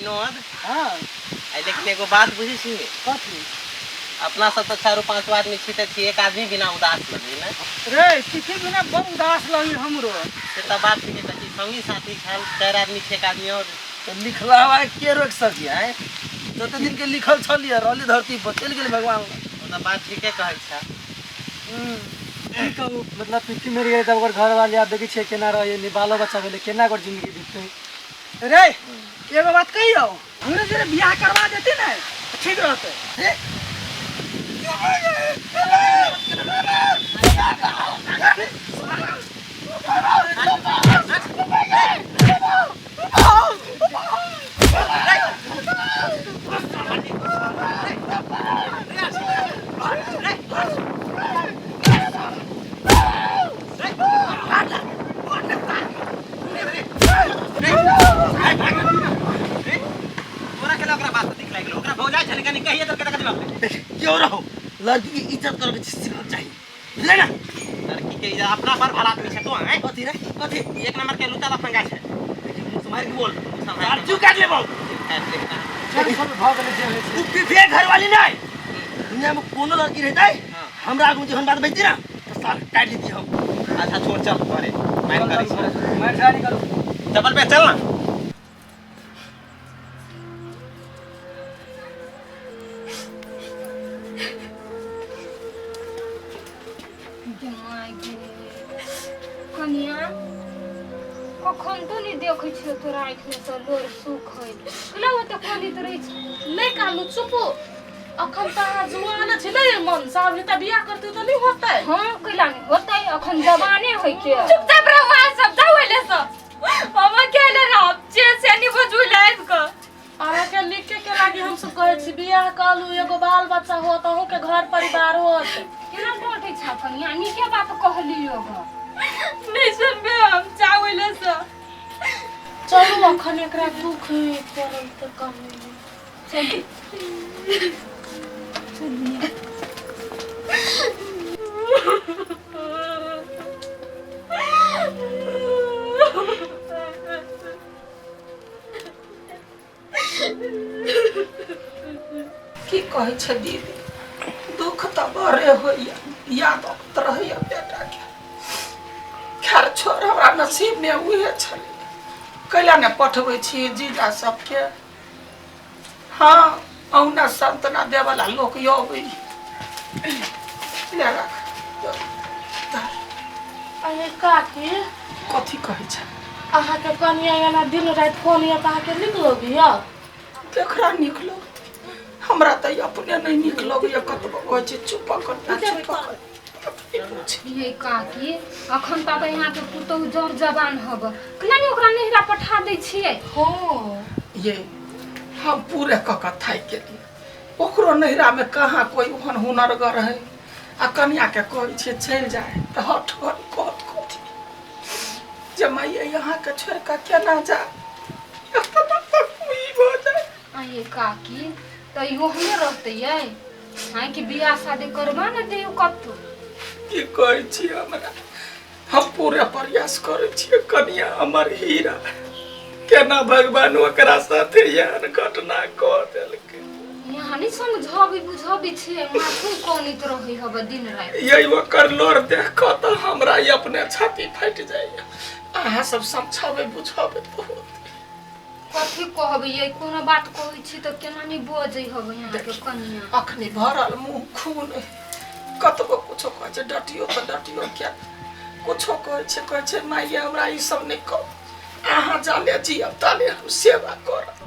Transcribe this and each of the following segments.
विनोद हां आई लेकिन एगो बात बुझी छी कथी अपना सब तो 4-5 आदमी छी त एक आदमी बिना उदास लगी ना रे किसी बिना बहुत उदास लगी हमरो से त बात के कथी संगी साथी खाल 4 आदमी 6 आदमी और तो लिखलावा के रोक सकी है जते दिन के लिखल छलिए रहली धरती पर चल गेल भगवान ओ त बात ठीके कहै छ की कहू मतलब पिट्ठी मेरी गई तब घर वाले आप देखी छे केना रहे नि बालो बच्चा भेले केना कर जिंदगी बीतते रे एगो बात कहियो हमरे जरे बियाह करवा देती ना ठीक रहते क्यों रहो लड़की की इज्जत करो सीखना चाहिए बुझले ना लड़की के इज्जत अपना पर भला आदमी छ तो हैं कथी रे कथी एक नंबर के लुटा लफंगा छ तुम्हारे की बोल तू काट ले बोल चल सब भाग ले जे तू पिफे घर वाली नहीं दुनिया में कोनो लड़की रहता है हमरा आगू जहन बात बजती ना तो साल काट देती हम अच्छा छोड़ चल घरे मार करी मार गाड़ी करो चप्पल पे चल ना कनिया कखन तो नहीं देखै छियो तोरा आँख में तो लोर सुख है कला हो तो कोनी तो रही नहीं कालू चुप अखन त जवान छ ले मन साहब ने त बियाह करते तो नहीं होता है हां कला नहीं होता है अखन जवाने है के चुपचाप रहो आ सब जावेले से हम अकेले रह जे से नहीं बजुई लाइफ का आरा के लिख के लागी हम सब कहे छी बियाह कालू एगो बाल बच्चा हो त हो के घर परिवार हो केना डोटे छ कनिया नी के बात कहलियो ग नहीं सुनबे हम चावेले से चलो अखन एकरा दुख करम त कम चल की कहे छ दीदी दुख त बड़े होइया याद आत रहैया बेटा के खैर छोड़ हमरा नसीब में उहे छलै कैला ने पठबै छी जीजा सबके हाँ औना संतना देवला लोक योबै ले रख अरे काकी कथी कहै छ आहा के कनिया एना दिन रात फोन या आहा के निकलो बिया केकरा निकलो हमरा त अपने नहीं निकलो या कतबो कहै छी चुप कर ये काकी अखन त यहाँ के पुतौ जर जवान हब कला नहीं ओकरा नहिरा पठा दै छियै हो ये हम पूरे कका थाई के लिए ओकरो नहिरा में कहाँ कोई ओहन हुनरगर है आ कन्या के कहै छे चल जाए त हट हट कहत कथी जे माये यहाँ के छोड़ के केना जा कोई हो जाए आये काकी त यो हमे रहते ये हां कि बियाह शादी करबा न दियो कत्तो की कहै छी हमरा हम पूरे प्रयास करै छी कन्या हमर हीरा केना भगवान ओकरा साथे यार घटना क देलकै यहाँ नहीं समझाबी बुझाबी छे माथु कोनित रहै हब दिन रात यही ओकर लोर देख क त हमरा ई अपने छाती फट जाइए अहाँ सब समझाबे बुझाबे बहुत कथी कहब ये कोनो बात कहै छी त केना नहीं बजै हब यहाँ के कन्या अखनी भरल मुंह खून कतबो कुछो कहै छै डटियो त डटियो क्या कुछो कहै छै माये हमरा ई सब नहीं कह अहाँ जाने जियब ताले हम सेवा करब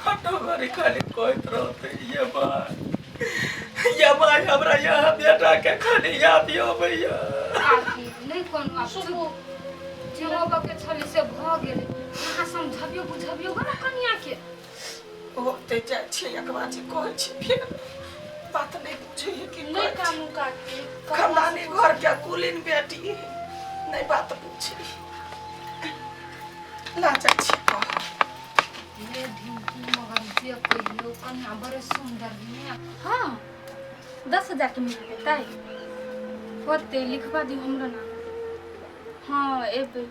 हटो गरी खाली कहत रहते ये भाई हमरा यहाँ बेटा के खाली याद आबैया नहीं कोनो सुबो जेब के छली से भ गेलै यहाँ समझबियो बुझबियो ग कन्या के ओते जाय छै एक बार जे कहै छै फिर बात नहीं बुझे कि नहीं कानू काकी खानदानी घर के कुलीन बेटी नहीं बात पूछी लाजा छी ये ढिंकी मगर जे कहियो कन्या बड़े सुंदर है हां 10,000 के मिल देतै होते लिखवा दी हमरा नाम हां एबे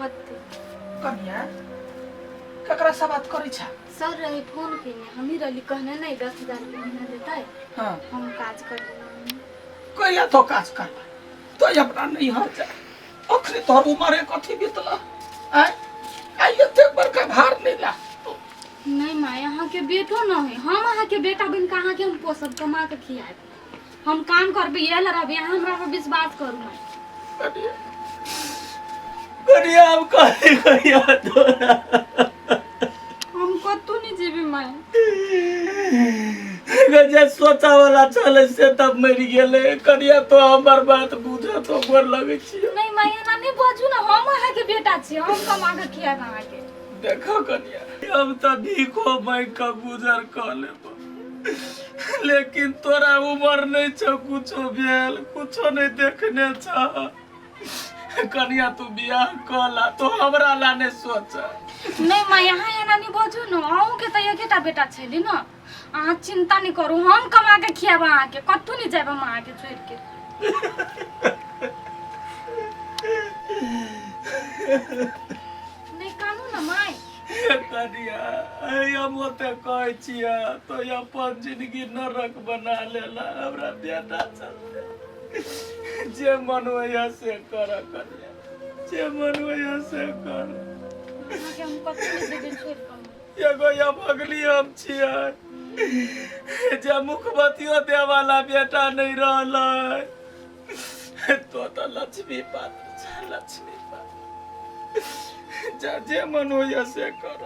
होते कन्या केकरा से बात करै छ सर रहे फोन केने हमी रहली कहने नहीं 10,000 महीना देता है हां हम काज कर देंगे कहिया तो काज करबा तो अपना नहीं हर जा अखरे तोहर उमर कथी बीतला आई एते बड़का भार नहीं ला नहीं माँ यहाँ के बेटो न है हम यहाँ के बेटा बन कहाँ के हम पोसब कमा के खियाए हम काम करबे ये लड़ब यहाँ हमरा पर विश्वास करू माँ करिया अब कहिया तोरा हम कतू नहीं जेबे माँ जे सोचा वाला चले से तब मर गेले करिया तो हमर बात बुझा तो गोर लगे छी नहीं माँ यहाँ नहीं बाजू ना हम यहाँ के बेटा छी हम कमा के खियाए कहाँ के देखो कनिया हम तो भीखो मांग का गुजर कर लेबो लेकिन तोरा उम्र नहीं छ कुछो भेल कुछो नहीं देखने छ कनिया तू बियाह कला तो हमरा ला नहीं सोच नहीं माँ यहाँ नहीं बाजू न अहूँ के तो एकेटा बेटा छली न अहाँ चिंता नहीं करू हम कमा के खियाब अहाँ के कतू नहीं जाब हम अहाँ के छोड़ के नहीं कानू न माय कनिया हम ओते कहै छिया तो अपन जिंदगी नरक बना लेला हमरा बेटा चलते जे मन होया से कर कनिया जे मन होया से कर अहाँ के हम कतू नहीं देबे छोड़ के एगो या भगली हम छिया जे मुखबतियो दे वाला बेटा नहीं रहलै तो लक्ष्मी पात्र छ लक्ष्मी पात्र जा जे मन होया से कर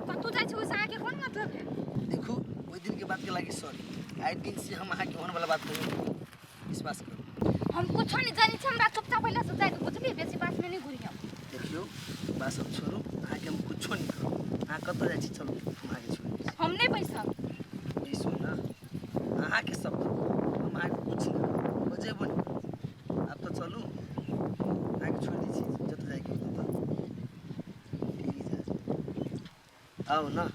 कतू जाय छी ओसे अहाँ के कोन मतलब है देखो ओई दिन के बात के लागी सॉरी आई दिन से हम अहाँ के होने वाला बात करें विश्वास करो हम कुछ नहीं जानी छी हमरा चुपचाप पहले से जाय के बुझली बेसी बात में नहीं घुरी हम देखियो बात सब छोड़ो अहाँ के हम कुछो नहीं करो अहाँ कत जाय छी चलो हम आगे छोड़ हम नहीं पैसा ई सुन ना अहाँ के सब हम आगे कुछ नहीं बजेबो नहीं अब तो चलू आगे छोड़ दी छी जत जाय के प्लीज आओ ना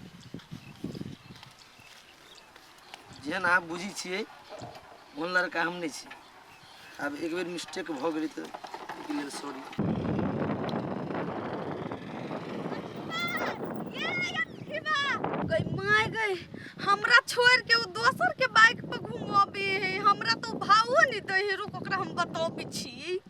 जेहन आप बुझी छियै ओन लड़का हम नहीं छी अब एक बेर मिस्टेक भ गेलै तो के लिए सॉरी गई माय गई हमरा छोड़ के वो दोसर के बाइक पे घुमाबे है हमरा तो भावो नहीं दे है रुक ओकरा हम बताबे छी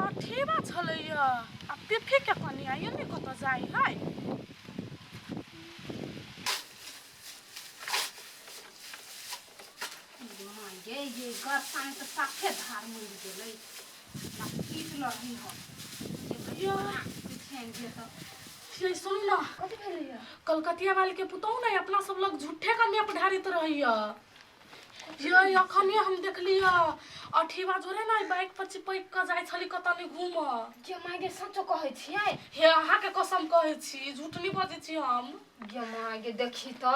अठीबा छलैया आ पिफी के कनिया ये नहीं कत जाई है ये गरसा में तो साफे धार मिल गेलै ना पीट लही हो ये छेन जे तो ये सुन ना कथि भेलैया कलकतिया वाले के पुतौ नहीं अपना सब लोग झूठे कन्या पढ़ारित रहिया ये अखनिया हम देखलिया अठीबा जोरे ना बाइक पर चिपक के जाय छली कतनी घूम जे मागे सच कहै छियै हे अहाँ के कसम कहै छी झूठ नहीं बजै छी हम गे मागे देखी तो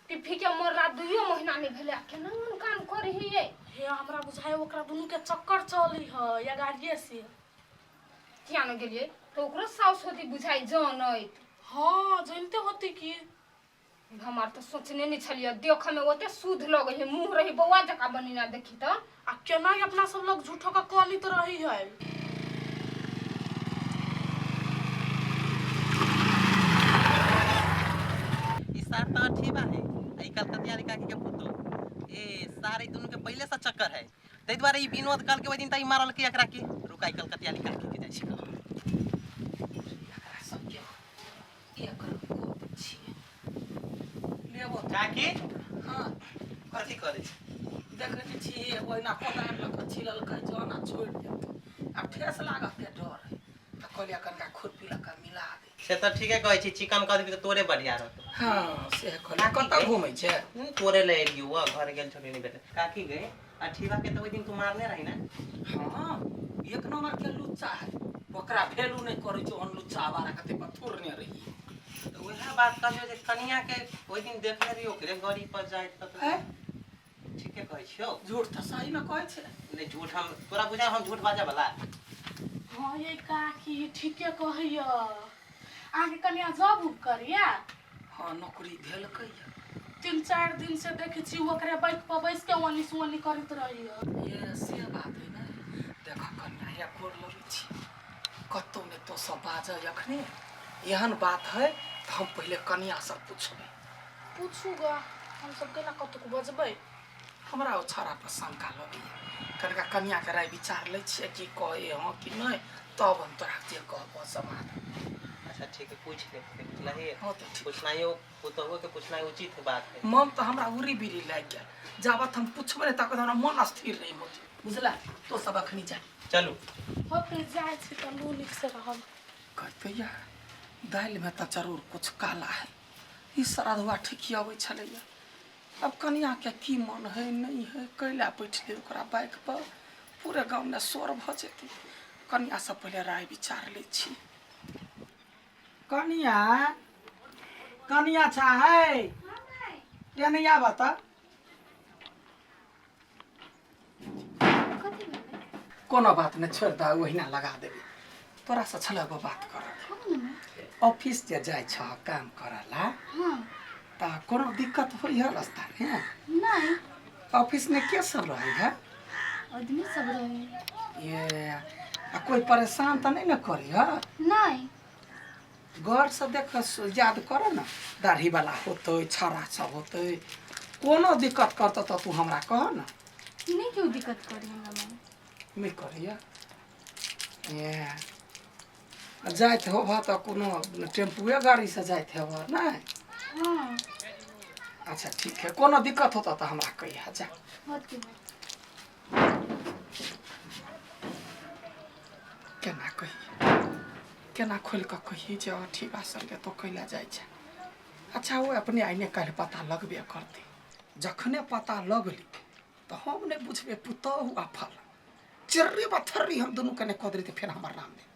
पिफी के मोरा 2 महीना नहीं भेले केना मन काम करही हे हमरा बुझाय ओकरा दुनु के चक्कर चली ह या गाड़िए से किया न गेलिए तो ओकरो साउस होती बुझाई जानैत हां जानते होती कि हमार तो सोचने नहीं छलिए देख में ओते सूद लगे है मुंह रही बौआ जका बनिना देखी तो आ केना अपना सब लोग झूठो का कॉली तो रही है ई सार तो अठीबा है आई कलकतिया लिखा के पुतो ए सारे दोनों के पहले से चक्कर है तै द्वारा ई विनोद कल के ओइ दिन तई मारल के एकरा के रुकाई कलकतिया लिखा के जाय छी काकी हां कथि करे छी देखै छी ओइना कोतार लक छिलल के जाना छोड़ दे अब ठेस लागत के डर है त कहलिया कनका खुरपी लका मिला दे से तो ठीके कहै छी चिकन कर देबी तो तोरे बढ़िया रहत हां से कहला कत घुमै छै तोरे ले एलियो वा घर गेल छोड़ी नहीं बेटे काकी गए अठीबा के तो ओइ दिन तू मारने रही ना हां एक नंबर के लुच्चा है ओकरा भेलू नहीं करै छै ओन लुच्चा बारा कते पथुरने रही तो वह बात कहलियो जे कनिया के ओइ दिन देखले रही ओकरे गाड़ी पर जाए त हैं? ठीके कहै छियो। झूठ तो सही में कहै छै। नहीं झूठ हम तोरा बुझा हम झूठ बाजे वाला। हाँ ये काकी ठीके कहियो आगे कन्या जॉब उब करिया। हाँ नौकरी भेल कहिया 3-4 दिन से देखे छी ओकरे बाइक पर बैस के ओनी सोनी करत रहियो। ये से बात है ना। देखा कन्या या कोर लगे छी कतो ने तो सब बाजे अखने एहन बात है तो हम पहले कन्या से पूछबे। पूछूगा हम सब केना कतो को बजबै। हमरा ओ छाड़ा पर शंका लगैया कनिका कन्या के राय विचार ले छिए कि कहे हाँ कि नहीं तब हम तोरा जे कहबो समाधान। अच्छा ठीक है पूछ ले पूछला है। हाँ तो ठीक पूछना यो पुतहु के पूछना उचित बात है। मन तो हमरा उरी बिरी लाग गया जाबत हम पूछबे नहीं तक हमरा मन स्थिर नहीं होते बुझला। तो सब अखनी जा चलू हो पे जाय छी त लूनिक से रहब। कहते या दाल में तो जरूर कुछ काला है ई श्राद्धवा ठीक आवे छलैया। अब कन्या के की मन है नहीं है कैला बैठले ओकरा बाइक पर पूरे गांव में शोर भ जेतै। कन्या से पहले राय विचार ले छी। कन्या कन्या चाहे या नहीं आ बता कोनो बात नहीं छोड़ दा वहीना लगा देबे। तोरा से छला बात कर ऑफिस जे जाय छ काम करला ता कोनो दिक्कत होई है रास्ता में नहीं ऑफिस में के सब रहे है आदमी सब रहे ये आ कोई परेशान तो नहीं न करी है नहीं घर से देख याद कर न दाढ़ी वाला होते छाड़ा सब होते कोनो दिक्कत करता तो तू हमरा कह न। नहीं क्यों दिक्कत करी हमरा नहीं करिया ये जाइत हो तो कोनो टेम्पुए गाड़ी से जाइत हो ना। हाँ अच्छा ठीक है कोनो दिक्कत होता तो हमरा कहिया जा। होती केना कही केना खोल के कही जे अठीबा संगे तो कैला जाय छै। अच्छा वो अपने आइने काल पता लगबे करते जखने पता लगली तो हम नहीं बुझबे पुतहु आ फल चिर्री बथरी हम दोनों कने कदरी तो फिर हमर नाम दे